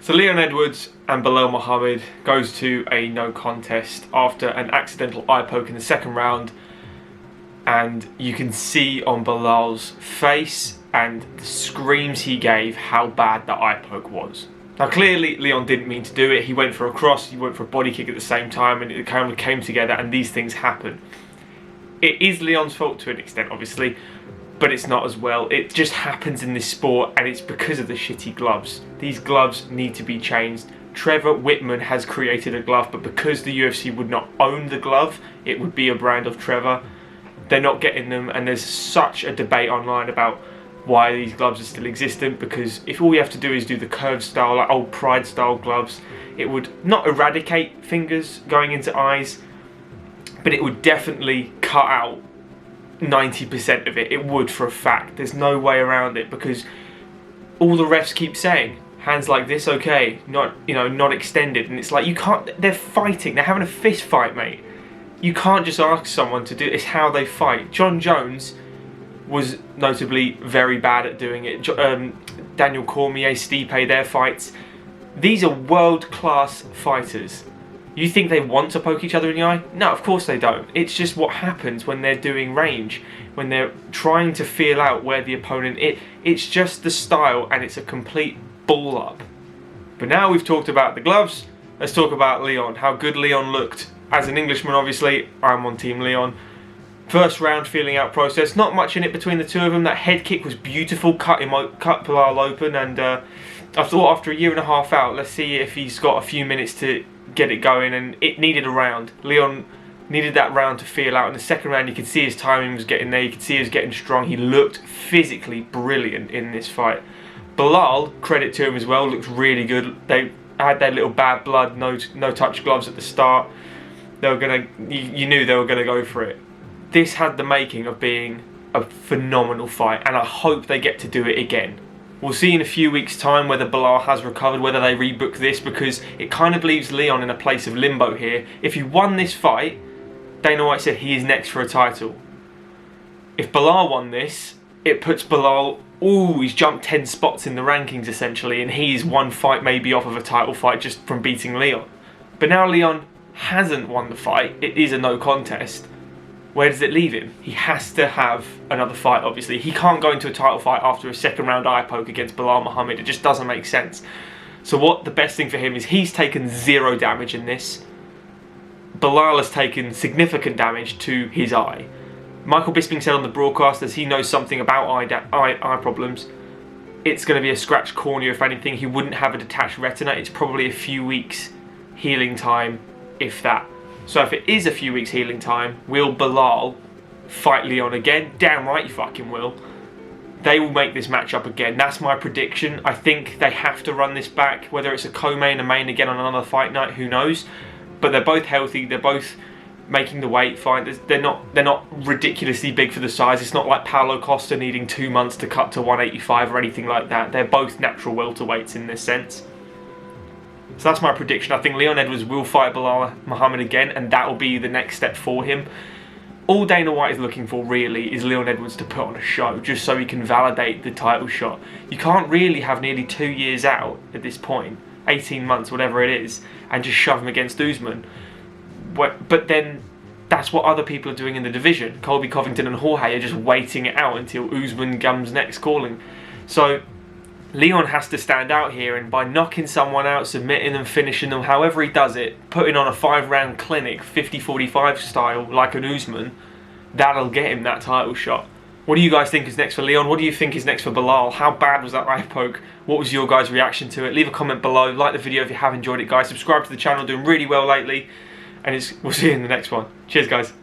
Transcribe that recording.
So Leon Edwards and Belal Muhammad goes to a no contest after an accidental eye poke in the second round, and you can see on Belal's face and the screams he gave how bad that eye poke was. Now clearly Leon didn't mean to do it. He went for a cross, he went for a body kick at the same time, and it kind of came together, and these things happen. It is Leon's fault to an extent, obviously, but it's not as well. It just happens in this sport, and it's because of the shitty gloves. These gloves need to be changed. Trevor Whitman has created a glove, but because the UFC would not own the glove, it would be a brand of Trevor. They're not getting them, and there's such a debate online about why these gloves are still existent, because if all you have to do is do the curved style, like old Pride style gloves, it would not eradicate fingers going into eyes, but it would definitely cut out 90% of it. It would, for a fact. There's no way around it, because all the refs keep saying hands like this, okay, not extended, and it's like, you can't. They're fighting, they're having a fist fight, mate. You can't just ask someone to do it. It's how they fight. John Jones was notably very bad at doing it. Daniel Cormier, Stipe, their fights, these are world-class fighters. You think they want to poke each other in the eye? No, of course they don't. It's just what happens when they're doing range, when they're trying to feel out where the opponent is. It's just the style, and it's a complete ball up. But now we've talked about the gloves, let's talk about Leon, how good Leon looked. As an Englishman, obviously, I'm on Team Leon. First round feeling out process, not much in it between the two of them. That head kick was beautiful, cut Belal open, and I thought after a year and a half out, let's see if he's got a few minutes to get it going, and it needed a round. Leon needed that round to feel out. In the second round, you could see his timing was getting there, you could see he was getting strong. He looked physically brilliant in this fight. Belal, credit to him as well, looked really good. They had their little bad blood, no touch gloves at the start. They were gonna, you knew they were gonna go for it. This had the making of being a phenomenal fight, and I hope they get to do it again. We'll see in a few weeks' time whether Belal has recovered, whether they rebook this, because it kind of leaves Leon in a place of limbo here. If he won this fight, Dana White said he is next for a title. If Belal won this, it puts Belal, he's jumped 10 spots in the rankings essentially, and he's one fight maybe off of a title fight just from beating Leon. But now Leon hasn't won the fight, it is a no contest. Where does it leave him? He has to have another fight, obviously. He can't go into a title fight after a second round eye poke against Belal Muhammad. It just doesn't make sense. So what the best thing for him is, he's taken 0 damage in this. Belal has taken significant damage to his eye. Michael Bisping said on the broadcast, as he knows something about eye problems, it's going to be a scratched cornea if anything. He wouldn't have a detached retina. It's probably a few weeks healing time, if that. So if it is a few weeks healing time, will Belal fight Leon again? Damn right you fucking will. They will make this match up again. That's my prediction. I think they have to run this back. Whether it's a co-main, a main again on another fight night, who knows? But they're both healthy. They're both making the weight fine. They're not ridiculously big for the size. It's not like Paulo Costa needing 2 months to cut to 185 or anything like that. They're both natural welterweights in this sense. So that's my prediction. I think Leon Edwards will fight Belal Muhammad again, and that will be the next step for him. All Dana White is looking for really is Leon Edwards to put on a show, just so he can validate the title shot. You can't really have nearly 2 years out at this point, 18 months, whatever it is, and just shove him against Usman. But then that's what other people are doing in the division. Colby Covington and Jorge are just waiting it out until Usman comes next calling. So Leon has to stand out here, and by knocking someone out, submitting them, finishing them, however he does it, putting on a 5-round clinic, 50-45 style, like an Usman, that'll get him that title shot. What do you guys think is next for Leon? What do you think is next for Belal? How bad was that eye poke? What was your guys' reaction to it? Leave a comment below, like the video if you have enjoyed it, guys. Subscribe to the channel, doing really well lately, and we'll see you in the next one. Cheers, guys.